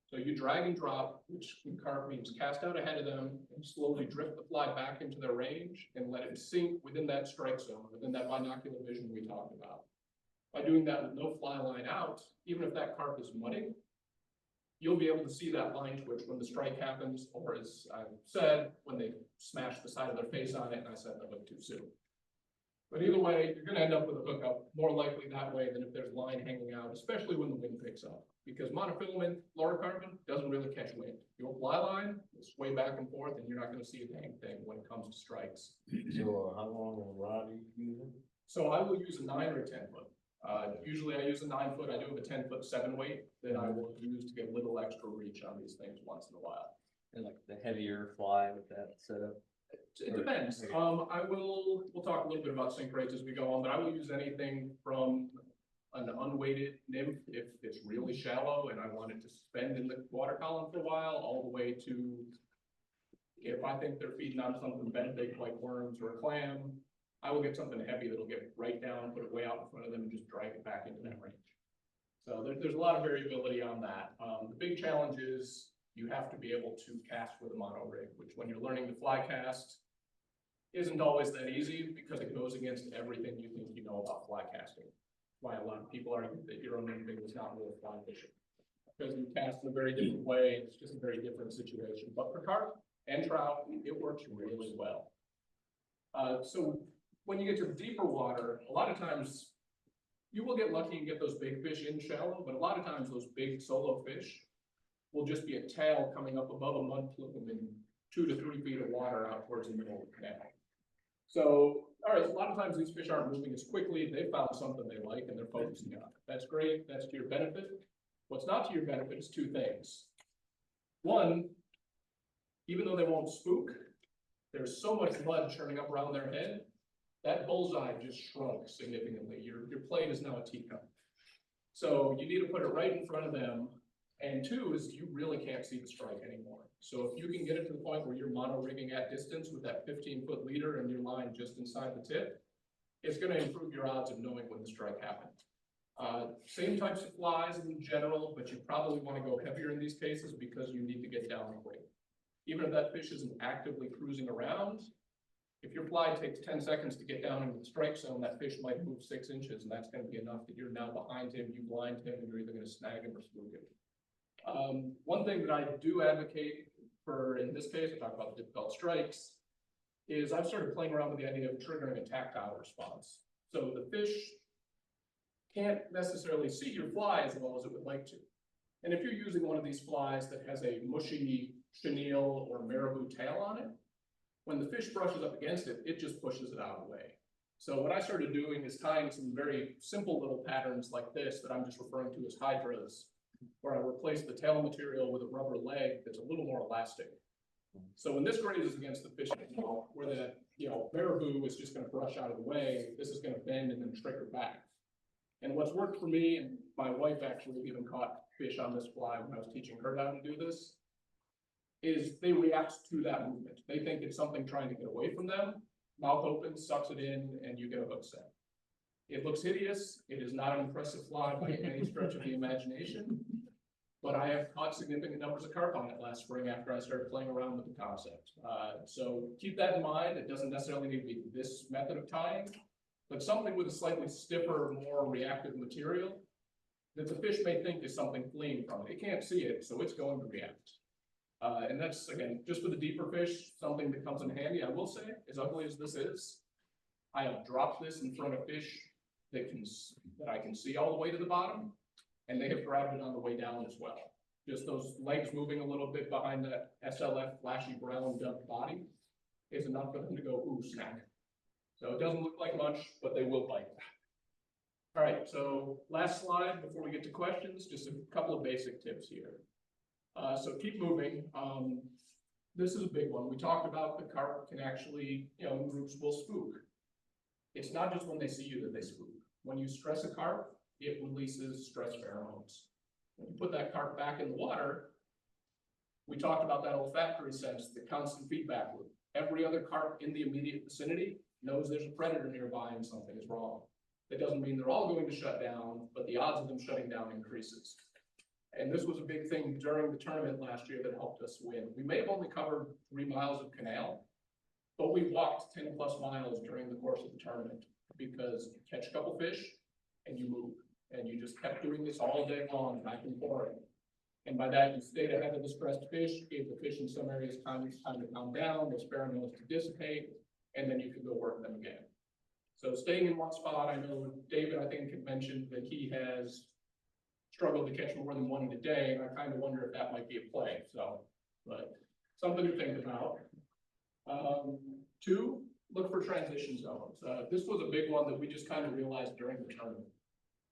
So you drag and drop, which in carp means cast out ahead of them and slowly drift the fly back into their range and let it sink within that strike zone, within that binocular vision we talked about. By doing that with no fly line out, even if that carp is mudding, you'll be able to see that line twitch when the strike happens, or as I said, when they smash the side of their face on it and I set the hook too soon. But either way, you're going to end up with a hookup more likely that way than if there's line hanging out, especially when the wind picks up. Because monofilament fluorocarbon doesn't really catch wind. Your fly line will sway back and forth, and you're not going to see a dang thing when it comes to strikes. So how long of a rod are you using? So I will use a 9 or a 10 foot. Usually I use a 9 foot. I do have a 10-foot 7 weight that I will use to get a little extra reach on these things once in a while. And like the heavier fly with that setup. It depends. We'll talk a little bit about sink rates as we go on, but I will use anything from an unweighted nymph if it's really shallow and I want it to spend in the water column for a while, all the way to if I think they're feeding on something benthic like worms or a clam, I will get something heavy that'll get right down, put it way out in front of them and just drag it back into that range. So there's a lot of variability on that. The big challenge is you have to be able to cast with a mono rig, which when you're learning to fly cast isn't always that easy because it goes against everything you think you know about fly casting. Why a lot of people argue that your own rig is not really fly fishing. Because you cast in a very different way, it's just a very different situation. But for carp and trout, it works really well. So when you get to the deeper water, a lot of times you will get lucky and get those big fish in shallow, but a lot of times those big solo fish will just be a tail coming up above a mud plume in 2 to 3 feet of water out towards the middle of the canal. So, all right, a lot of times these fish aren't moving as quickly. They found something they like and they're focusing on it. That's great. That's to your benefit. What's not to your benefit is 2 things. One, even though they won't spook, there's so much mud churning up around their head, that bullseye just shrunk significantly. Your plate is now a teacup. So you need to put it right in front of them. And 2 is you really can't see the strike anymore. So if you can get it to the point where you're mono rigging at distance with that 15-foot leader and your line just inside the tip, it's going to improve your odds of knowing when the strike happened. Same types of flies in general, but you probably want to go heavier in these cases because you need to get down quick. Even if that fish isn't actively cruising around, if your fly takes 10 seconds to get down into the strike zone, that fish might move 6 inches, and that's going to be enough that you're now behind him, you blind him, and you're either going to snag him or spook him. One thing that I do advocate for, in this case, I talk about the difficult strikes, is I've started playing around with the idea of triggering a tactile response. So the fish can't necessarily see your fly as well as it would like to. And if you're using one of these flies that has a mushy chenille or marabou tail on it, when the fish brushes up against it, it just pushes it out of the way. So what I started doing is tying some very simple little patterns like this that I'm just referring to as hydras, where I replace the tail material with a rubber leg that's a little more elastic. So when this grazes against the fish, where the marabou is just going to brush out of the way, this is going to bend and then trigger back. And what's worked for me, and my wife actually even caught fish on this fly when I was teaching her how to do this, is they react to that movement. They think it's something trying to get away from them. Mouth open, sucks it in, and you get a hook set. It looks hideous. It is not an impressive fly by any stretch of the imagination, but I have caught significant numbers of carp on it last spring after I started playing around with the concept. So keep that in mind. It doesn't necessarily need to be this method of tying, but something with a slightly stiffer, more reactive material that the fish may think is something fleeing from it. It can't see it, so it's going to react. And that's, again, just for the deeper fish, something that comes in handy. I will say, as ugly as this is, I have dropped this in front of fish that I can see all the way to the bottom, and they have grabbed it on the way down as well. Just those legs moving a little bit behind that SLF flashy brown dubbed body is enough for them to go, ooh, snack. So it doesn't look like much, but they will bite. All right, so last slide before we get to questions, just a couple of basic tips here. So keep moving. This is a big one. We talked about the carp can actually, in groups will spook. It's not just when they see you that they spook. When you stress a carp, it releases stress pheromones. When you put that carp back in the water, we talked about that olfactory sense, the constant feedback loop. Every other carp in the immediate vicinity knows there's a predator nearby and something is wrong. That doesn't mean they're all going to shut down, but the odds of them shutting down increases. And this was a big thing during the tournament last year that helped us win. We may have only covered 3 miles of canal, but we walked 10 plus miles during the course of the tournament because you catch a couple fish and you move. And you just kept doing this all day long, back and forth. And by that, you stayed ahead of the stressed fish, gave the fish in some areas time to calm down, those pheromones to dissipate, and then you could go work them again. So staying in one spot, I know David, I think, had mentioned that he has struggled to catch more than one in a day, and I kind of wonder if that might be a play. So, but something to think about. 2, look for transition zones. This was a big one that we just kind of realized during the tournament.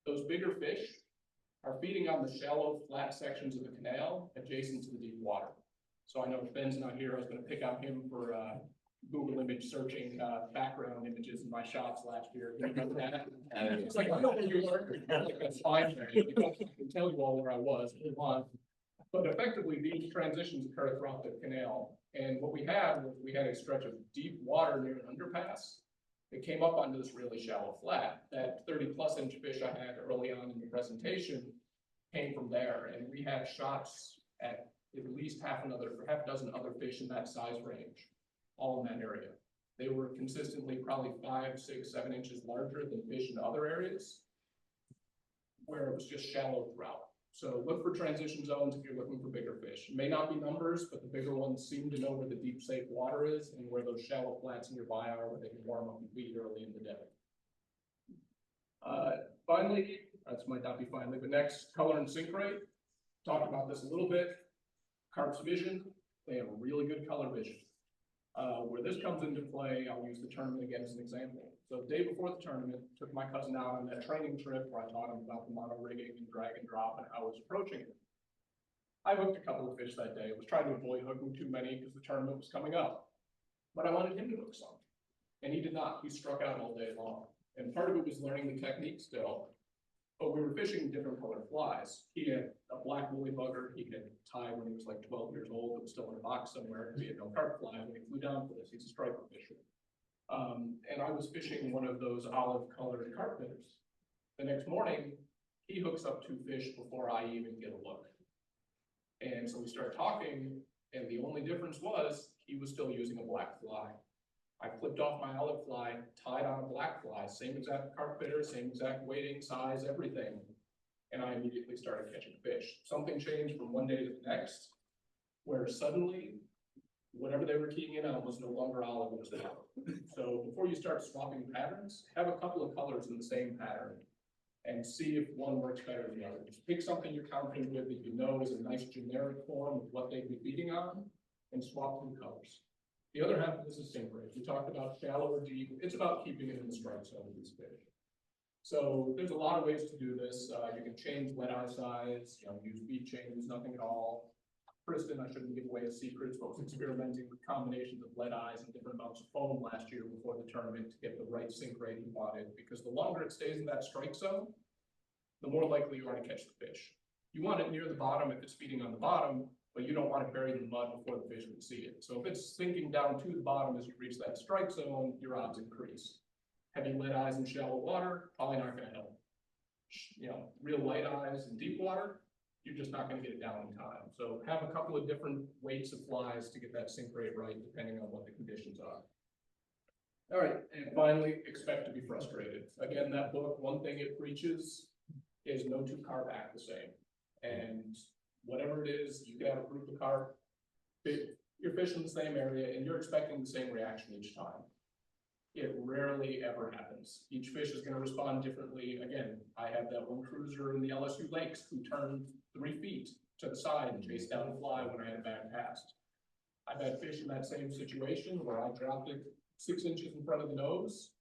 Those bigger fish are feeding on the shallow, flat sections of the canal adjacent to the deep water. So I know if Ben's not here, I was going to pick on him for Google image searching background images in my shots last year. You remember that? It's like, I know where you were. That's fine. I can tell you all where I was. But effectively, these transitions occur throughout the canal. And what we had was we had a stretch of deep water near an underpass. It came up onto this really shallow flat. That 30+ inch fish I had early on in the presentation came from there. And we had shots at least half a dozen other fish in that size range, all in that area. They were consistently probably 5, 6, 7 inches larger than fish in other areas where it was just shallow throughout. So look for transition zones if you're looking for bigger fish. It may not be numbers, but the bigger ones seem to know where the deep, safe water is and where those shallow flats nearby are where they can warm up and feed early in the day. Finally, this might not be finally, but next, color and sink rate. Talked about this a little bit. Carp's vision, they have a really good color vision. Where this comes into play, I'll use the tournament again as an example. So the day before the tournament, took my cousin out on that training trip where I taught him about the mono rigging and drag and drop and how I was approaching it. I hooked a couple of fish that day. I was trying to avoid hooking too many because the tournament was coming up. But I wanted him to hook some. And he did not. He struck out all day long. And part of it was learning the technique still. But we were fishing different colored flies. He had a black woolly bugger he had tied when he was like 12 years old. It was still in a box somewhere. He had no carp fly when he flew down for this. He's a striper fisher. And I was fishing one of those olive colored carp fitters. The next morning, he hooks up 2 fish before I even get a look. And so we start talking, and the only difference was he was still using a black fly. I flipped off my olive fly, tied on a black fly, same exact carp fitter, same exact weighting, size, everything. And I immediately started catching fish. Something changed from one day to the next, where suddenly, whatever they were keying in on was no longer olive, it was yellow. So before you start swapping patterns, have a couple of colors in the same pattern. and see if one works better than the other. Just pick something you're confident with that you know is a nice generic form of what they'd be feeding on, and swap through colors. The other half of this is sink rate. We talked about shallow or deep. It's about keeping it in the strike zone of these fish. So there's a lot of ways to do this. You can change lead eye size, use bead changes, nothing at all. Kristen, I shouldn't give away his secrets, but was experimenting with combinations of lead eyes and different amounts of foam last year before the tournament to get the right sink rate he wanted, because the longer it stays in that strike zone, the more likely you are to catch the fish. You want it near the bottom if it's feeding on the bottom, but you don't want it buried in the mud before the fish would see it. So if it's sinking down to the bottom as you reach that strike zone, your odds increase. Heavy lead eyes in shallow water, probably not gonna help. Real light eyes in deep water, you're just not gonna get it down in time. So have a couple of different weights of flies to get that sink rate right, depending on what the conditions are. All right, and finally, expect to be frustrated. Again, that book, one thing it preaches is no two carp act the same. And whatever it is, you can have a group of carp, you're fishing in the same area, and you're expecting the same reaction each time. It rarely ever happens. Each fish is going to respond differently. Again, I have that one cruiser in the LSU lakes who turned 3 feet to the side and chased down a fly when I had a bad cast. I've had fish in that same situation where I dropped it 6 inches in front of the nose,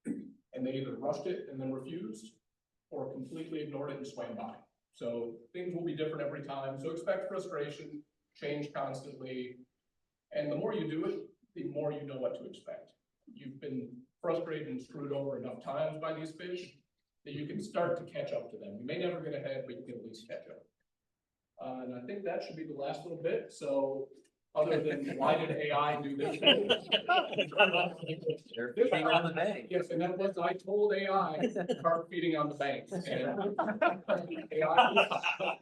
and they either rushed it and then refused, or completely ignored it and swam by. So things will be different every time. So expect frustration, change constantly. And the more you do it, the more you know what to expect. You've been frustrated and screwed over enough times by these fish that you can start to catch up to them. You may never get ahead, but you can at least catch up. And I think that should be the last little bit. So other than why did AI do this? They're feeding on the bank. Yes, and that was, I told AI, carp feeding on the bank. And AI,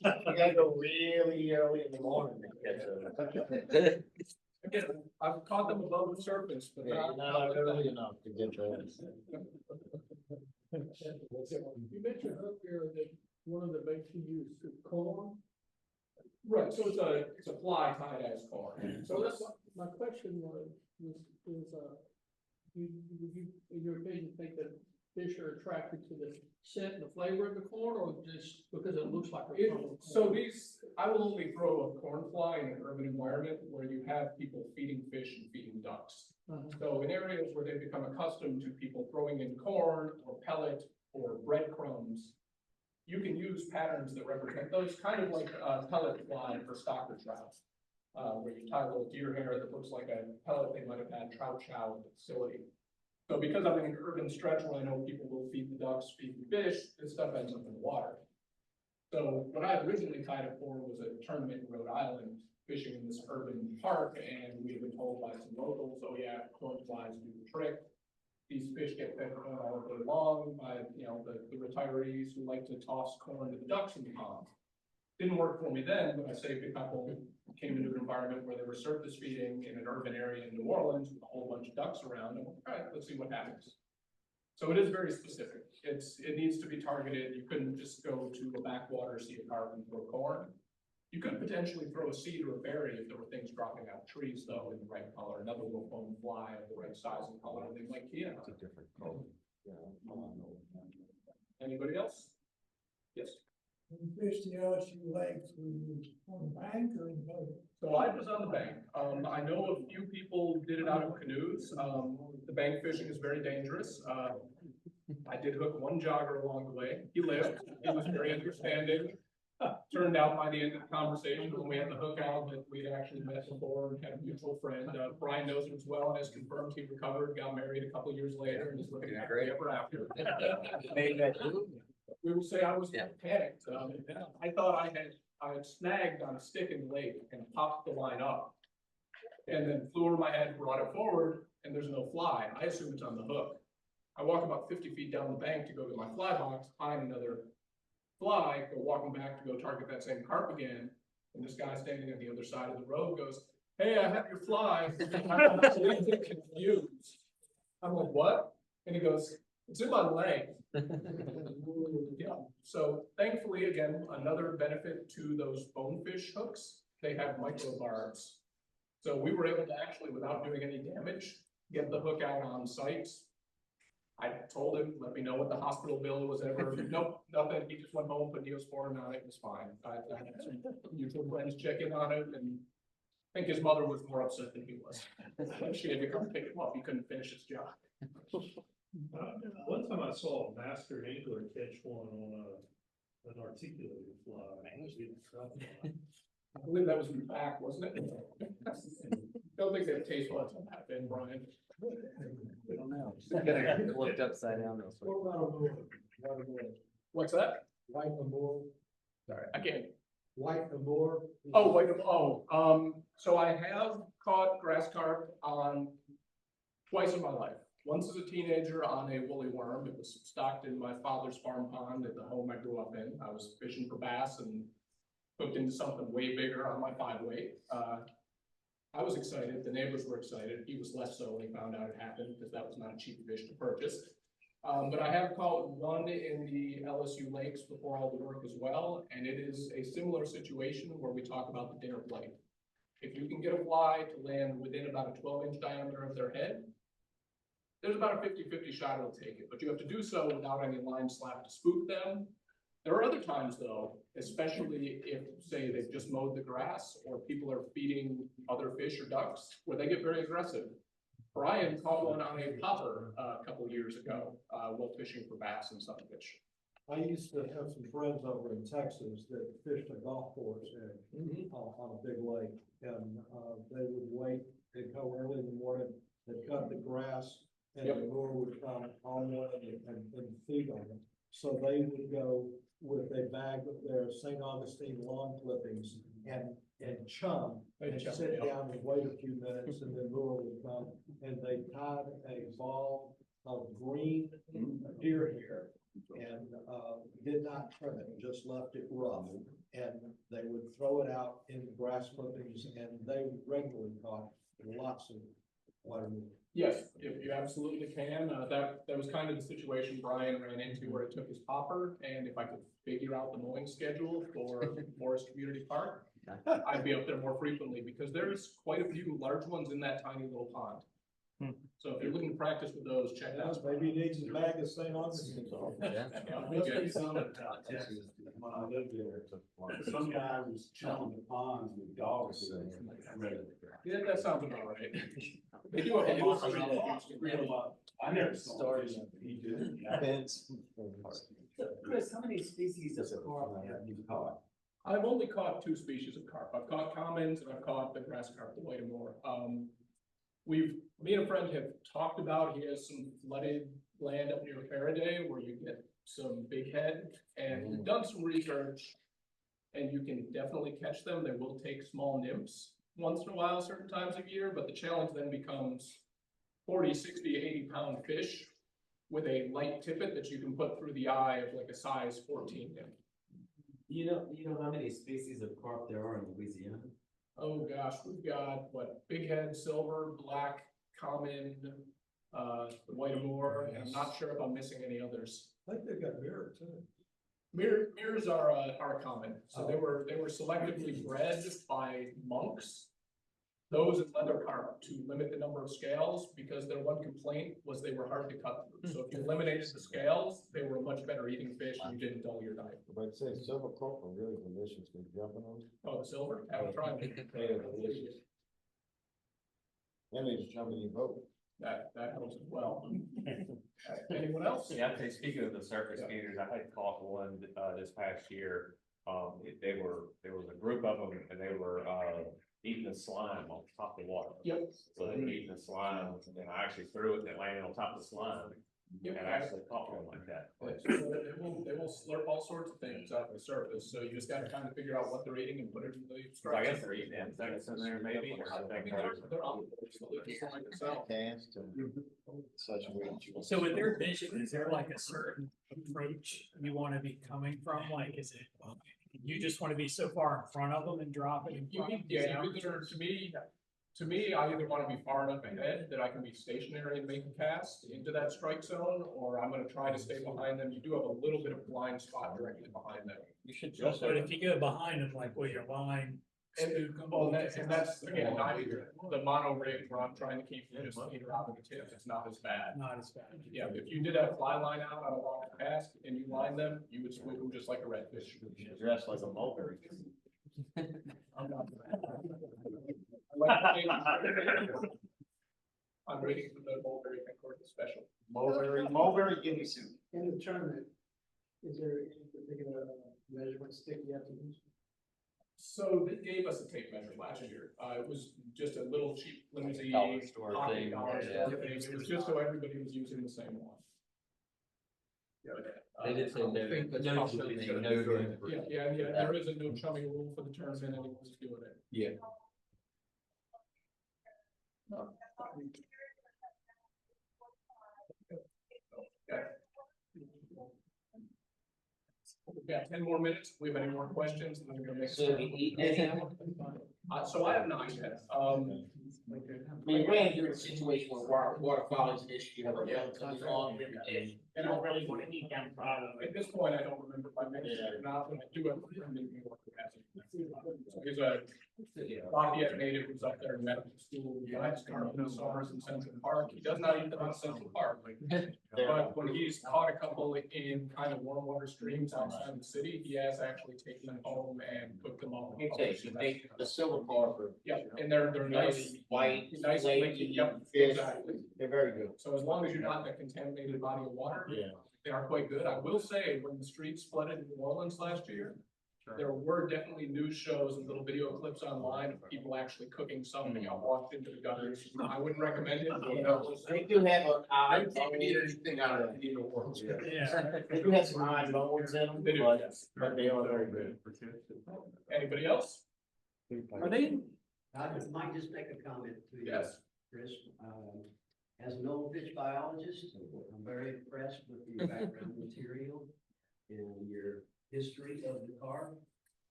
You gotta go really early in the morning to catch those. again, I've caught them above the surface, but Yeah, you're not early enough to get those. You mentioned earlier that one of the baits you use is corn. right, so it's a fly tied as corn. So that's what my question was you, in your opinion, think that fish are attracted to the scent and the flavor of the corn, or just because it looks like a corn? So I will only throw a corn fly in an urban environment where you have people feeding fish and feeding ducks. So in areas where they become accustomed to people throwing in corn or pellet or breadcrumbs, you can use patterns that represent those, kind of like a pellet fly for stocker trout, where you tie a little deer hair that looks like a pellet they might have had trout chow at the facility. So because I'm in an urban stretch where I know people will feed the ducks, feed the fish, this stuff ends up in the water. So what I originally tied it for was a tournament in Rhode Island, fishing in this urban park, and we had been told by some locals, oh yeah, corn flies do the trick. These fish get fed corn all day long by, the retirees who like to toss corn to the ducks in the pond. Didn't work for me then, but I saved a couple, came into an environment where they were surface feeding in an urban area in New Orleans with a whole bunch of ducks around. And all right, let's see what happens. So it is very specific. It needs to be targeted. You couldn't just go to a backwater, see a carp and throw corn. You could potentially throw a seed or a berry if there were things dropping out of trees, though, in the right color, another little foam fly of the right size and color, and they might key in on it. different color. Anybody else? Yes. You fished the LSU lakes, were you on the bank or in the boat? So I was on the bank. I know a few people did it out of canoes. The bank fishing is very dangerous. I did hook one jogger along the way. He lived. He was very understanding. Turned out by the end of the conversation, when we had the hook out, that we'd actually met before and had a mutual friend. Brian knows him as well and has confirmed he recovered, got married a couple years later, and is living happily ever after. We will say I was panicked. I thought I had snagged on a stick in the lake and popped the line up, and then flew over my head, brought it forward, and there's no fly. I assume it's on the hook. I walk about 50 feet down the bank to go get my fly box, find another fly, go walking back to go target that same carp again, and this guy standing on the other side of the road goes, "Hey, I have your fly." I'm completely confused. I'm like, "What?" And he goes, "It's in my leg." Yeah. So thankfully, again, another benefit to those bonefish hooks, they have microbarbs. So we were able to actually, without doing any damage, get the hook out on site. I told him, let me know what the hospital bill was ever, nope, nothing, he just went home, put Neosporin on it, it was fine. I had some mutual friends check in on it, and I think his mother was more upset than he was. When she had to come pick him up, he couldn't finish his job. One time I saw a master angler catch one on an articulated fly. I believe that was in the back, wasn't it? Don't think they have taste buds on that, Ben, Brian. I don't know. Just gotta get looked upside down real quick. What about a moor? What's that? White and moor, Sorry, again, white and moor? oh, wait, so I have caught grass carp on twice in my life. Once as a teenager on a woolly worm. It was stocked in my father's farm pond at the home I grew up in. I was fishing for bass and hooked into something way bigger on my 5-weight. I was excited, the neighbors were excited, he was less so when he found out it happened, because that was not a cheap fish to purchase. But I have caught one in the LSU lakes before all the work as well, and it is a similar situation where we talk about the dinner plate. If you can get a fly to land within about a 12-inch diameter of their head, there's about a 50-50 shot it'll take it, but you have to do so without any line slap to spook them. There are other times though, especially if, say, they've just mowed the grass or people are feeding other fish or ducks, where they get very aggressive. Brian caught one on a popper a couple years ago, while fishing for bass and sunfish. I used to have some friends over in Texas that fished a golf course on a big lake, and they would wait, they'd go early in the morning, they'd cut the grass, and the lure would come on one and feed on it. So they would go with a bag of their St. Augustine lawn clippings and chum, and sit down and wait a few minutes, and the lure would come, and they tied a ball of green deer hair and did not trim it, just left it rough, and they would throw it out in the grass clippings, and they regularly caught lots of watermelon. Yes, if you absolutely can. That was kind of the situation Brian ran into where it took his popper, and if I could figure out the mowing schedule for Forest Community Park, I'd be up there more frequently, because there's quite a few large ones in that tiny little pond. So if you're looking to practice with those, check that out. Maybe he needs a bag of St. Augustine. Yeah, we get some. When I lived there, some guy was chilling the ponds with dogs. Yeah, that sounds about right. They do have a lot of I never saw it. He did. Chris, how many species of carp have you caught? I've only caught 2 species of carp. I've caught commons and I've caught the grass carp, the white and more. Me and a friend have talked about, he has some flooded land up near Faraday where you get some big head, and we've done some research and you can definitely catch them. They will take small nymphs once in a while, certain times of year, but the challenge then becomes 40, 60, 80-pound fish with a light tippet that you can put through the eye of like a size 14 nymph. You know how many species of carp there are in Louisiana? Oh gosh, we've got what, big head, silver, black, common, the white Amur, and I'm not sure if I'm missing any others. I think they've got mirror too. Mirrors are common, so they were selectively bred by monks. Those and leather carp to limit the number of scales, because their one complaint was they were hard to cut through. So if you eliminated the scales, they were a much better eating fish and you didn't dull your diet. But I'd say silver carp are really delicious. They're jumping on. Oh, the silver? I would try them. They are delicious. And they just jump in your boat. That helps as well. Anyone else? Yeah, I'd say speaking of the surface gators, I had caught one this past year. There was a group of them and they were eating the slime on top of the water. Yep. So they were eating the slime, and then I actually threw it and it landed on top of the slime. Yep. And I actually caught one like that. They will slurp all sorts of things off the surface, so you just gotta kind of figure out what they're eating and put it in the So I guess structure. they're eating insects in there maybe, or I think They're omnivores, so they just like itself. Cast and such a way. So with their vision, is there like a certain approach you want to be coming from? Like, is it, you just want to be so far in front of them and drop it in front of them? Yeah, to me, I either want to be far enough ahead that I can be stationary and make a cast into that strike zone, or I'm gonna try to stay behind them. You do have a little bit of blind spot directly behind them. You should But if you go behind them, like with your line And that's, again, the mono rig where I'm trying to keep just either out of the tip, it's not as bad. Not as bad. Yeah, if you did have fly line out on a long cast and you line them, you would squeak them just like a redfish. Dressed like a mulberry. I'm waiting for the mulberry concord special. Mulberry guinea soup. In the tournament, is there any particular measurement stick you have to use? So they gave us a tape measure last year. It was just a little cheap, flimsy. Dollar store pocket thing, dollar yeah. store thing. It was just so everybody was using the same one. They did say I no, think that's no probably chumming, gonna no be good. good. Yeah, there is a no chumming rule for the tournament, and anyone's doing it. Yeah. Okay. We've got 10 more minutes. If we have any more questions, then we're gonna make. So we eat anything? So I have 9 yet. I mean, ran into a situation where water quality is an issue, you have a well coming on, and And I don't really want to eat down. At this point, I don't remember if I mentioned it or not, but I do have a friend in New York who has it. So he's a Lafayette native who's up there in medical school, he likes carp and SARS in Central Park. He does not eat them in Central Park. But when he's caught a couple in kind of warm water streams outside the city, he has actually taken them home and cooked them all. you take the silver carp, Yeah, and they're nice, white, nice, flaky yep, fish, exactly. they're very good. So as long as you're not in a contaminated body of water, Yeah. they are quite good. I will say, when the streets flooded in New Orleans last year, there were definitely news shows and little video clips online of people actually cooking some that got washed into the gutters. I wouldn't recommend it. They do have a, I don't eat anything out of New Orleans. Yeah. they do have some high bones in them, They do, but, yes. but they are very good. Anybody else? Are they, I might just make a comment to you, Yes. Chris. As an old fish biologist, I'm very impressed with your background material and your history of the carp.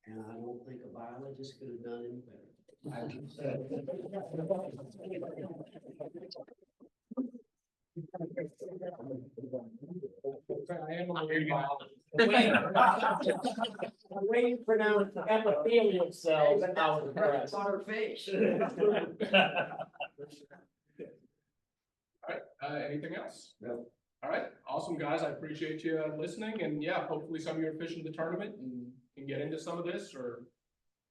And I don't think a biologist could have done any better. I would say. I am a marine biologist. The way you pronounce epithelial cells, I was impressed. Water fish. All right, anything else? No. All right, awesome, guys. I appreciate you listening, and yeah, hopefully some of you are fishing the tournament and can get into some of this, or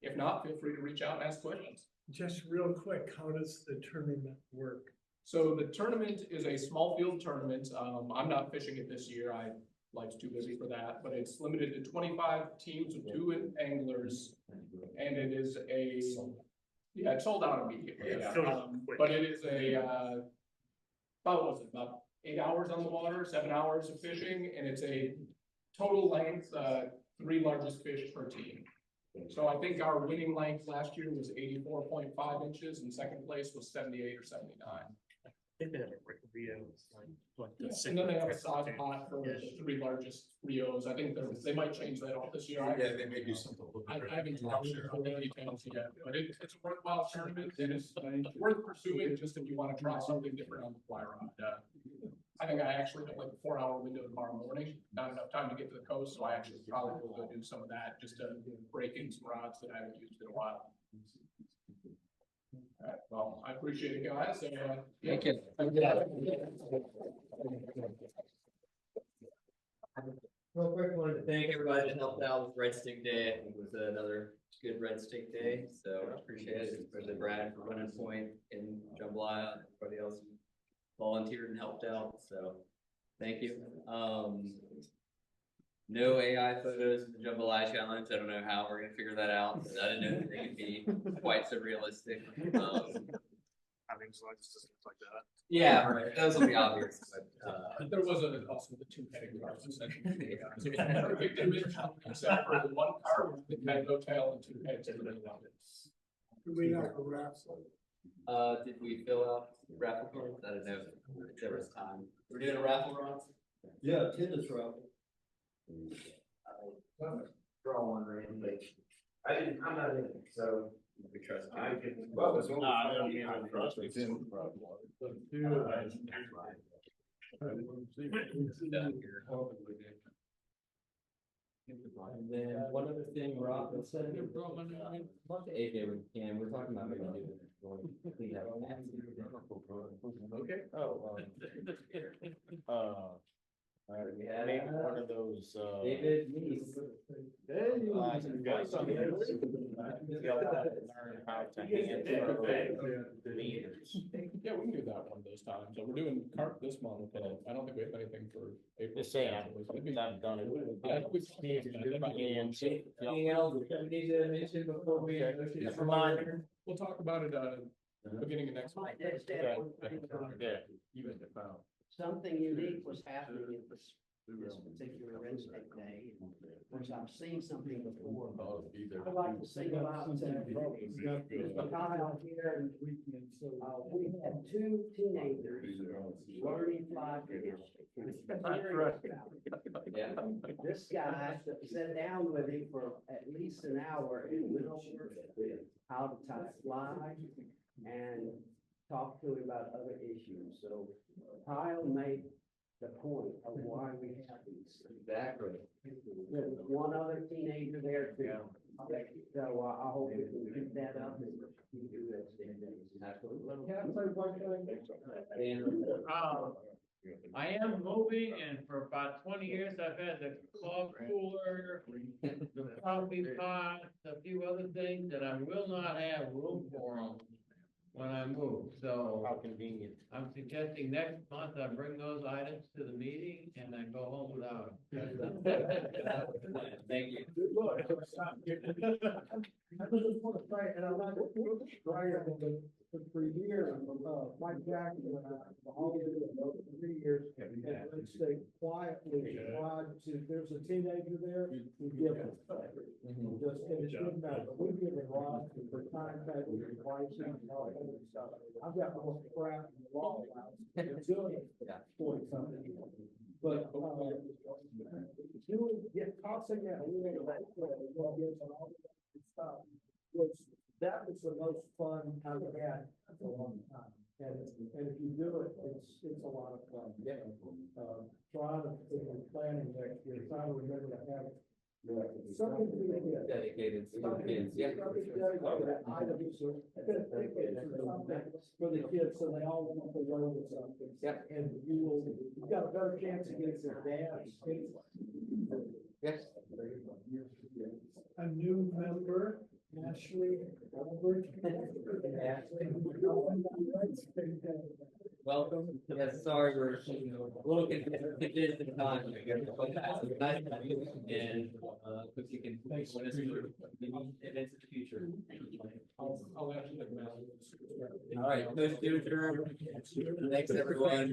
if not, feel free to reach out and ask questions. Just real quick, how does the tournament work? So the tournament is a small field tournament. I'm not fishing it this year. Life's too busy for that, but it's limited to 25 teams of 2 anglers. And it is yeah, it sold out immediately. Yeah, Yeah. sold out quick. But it is about 8 hours on the water, 7 hours of fishing, and it's a total length, 3 largest fish per team. So I think our winning length last year was 84.5 inches, and second place was 78 or 79. I think they have a Rio, like the Yeah, and then they have a side pot for the 3 largest Rios. I think they might change that off this year. Yeah, they may do something. I haven't talked about the details yet, but it's a worthwhile tournament, and it's worth pursuing just if you want to try something different on the fly rod. I think I actually have like a 4-hour window tomorrow morning, not enough time to get to the coast, so I actually probably will go do some of that, just to break in some rods that I haven't used in a while. All right, well, I appreciate it, guys, and, Thank you. Real quick, wanted to thank everybody that helped out with Red Stick Day. I think it was another good Red Stick Day, so I appreciate it, especially Brad for running point and Jambalaya, and everybody else who volunteered and helped out, so thank you. No AI photos in the Jambalaya challenge. I don't know how we're gonna figure that out, but I didn't know that they could be quite so realistic. having systems like that. Yeah, right, those will be obvious, but, there was also the 2-headed carp. Perfect image, except for the one carp that had no tail and 2 heads. Do we have a raffle? did we fill out raffle cards? I don't know if there was time. We're doing a raffle, Ron? Yeah, tennis raffle. Draw one randomly. I'm not in it, so. We trust you. I can. I don't even trust it. And then one other thing, Rob was saying, talk to AJ when you can, we're talking about maybe doing clean up. Okay. We had Maybe one of those, David Neese. you got something. Learn how to handle the meters. Yeah, we can do that one of those times. So we're doing Carp this month, and I don't think we have anything for April. Just saying, It'd be- I've done it. Yeah, we- Anything else we need to mention before we? Just remind me. We'll talk about it, beginning of next month. Might just add one thing, Yeah. something unique was happening at this particular Red State Day. Of course, I've seen something before. I'd like to sing about, there's a guy out here, we had two teenagers learning fly fishing. Yeah. This guy sat down with him for at least an hour and went over how to tie fly and talked to him about other issues. So Kyle made the point of why we have these. Exactly. There was one other teenager there too. So I hope we can keep that up and do that. I am moving, and for about 20 years, I've had the club cooler, the coffee pot, a few other things that I will not have room for them when I move, so. How convenient. I'm suggesting next month I bring those items to the meeting and I go home without them. Thank you. I just want to say, and I'm not, for years, Mike Jackson and I, all the 3 years, and let's say quietly, tried to, there's a teenager there, we give them. Just, and it shouldn't matter, but we give them lots for time tables and pricing and all that other stuff. I've got more crap in the law house, and doing it for something. But, doing, tossing that, we made a lot of all that stuff, that was the most fun I've had for a long time. And if you do it, it's a lot of fun. Trying to, planning next year, trying to remember to have something to be Dedicated to the kids, yeah. items or tickets or something for the kids, so they all want to learn something. Yep. And you've got a better chance against their dads. Yes. A new member, Ashley. Welcome. Yes, sorry, we're a little confused in time. Nice to meet you. And, if you can join us for events in the future. I'll actually make a All right, push to adjourn. Thanks, everyone.